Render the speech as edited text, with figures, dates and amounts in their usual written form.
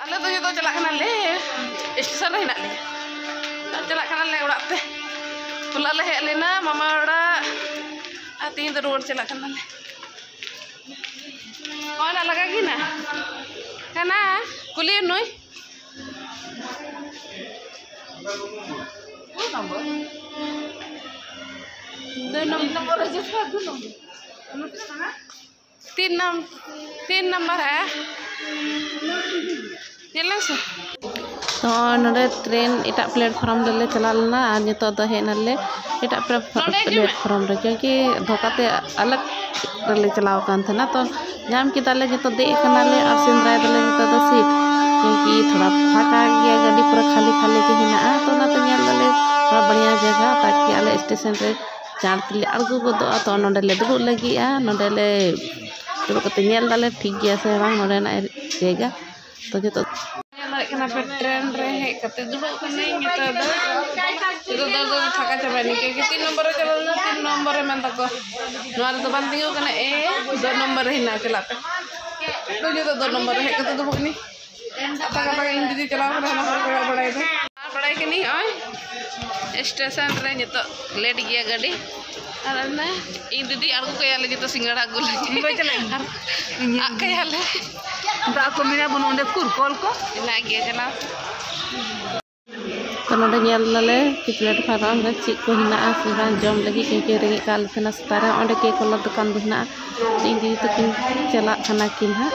आले तो जो चला खाना ले स्टेशन रे हिना ले चला खाना ले उड़ा पे पुला ले हेज लेना मामा उड़ा आ तीन तो रोड चला खाना ले और ना लगा की ना खाना कुली नोई दो नंबर रजिस्टर दो नंबर तीन नंबर है तो नोडे ट्रेन इटा प्लेटफॉर्म रे चला लेना और नितो तो हेनाले इटा प्लेटफॉर्म रे क्योंकि धोकाते अलग रे चलाव कान था ना तो जाम की ताले नितो दे कनाले और सिंद्राय दले नितो तो सीट क्योंकि थोड़ा फाका गया गाड़ी पूरा खाली खाली के हिना तो ना तो नेल दले थोड़ा बढ़िया जगह ताकि आले स्टेशन रे चार ले अड़गू गोदो तो नोडे ले दुड़ु लगी नोडे ले दुड़ु कते नेल दले ठीक गया से बांग नोडे ना जगह तो जो तो ट्रेन रे हे कते दुड़ु कने नितो दो फाका चबानी क्योंकि 3 नंबर रे चला 3 नंबर रे मन तको नोर तो बन दियो कने ए 2 नंबर रे हिना चला पे तो जो तो 2 नंबर रे हे कते दुड़ु कनी आता का इन दीदी चला रहा ना बड़ाई दो बड़ाई के नहीं ओय स्टेशन रे नितो लेट गया गाड़ी और ना इन दीदी आगु को याले जो सिंगाड़ा आगु लगी बे चले आ के याले दा को मेरा बनोंडे कुर कॉल को ला गया चला तो नोडे नेल लाले कि प्लेटफॉर्म रे ची को हिना सिबा जम लगी क्योंकि रेंगे काल थना सतारा ओंडे के कोला दुकान दुना इन दीदी तकिन चला खाना किन हा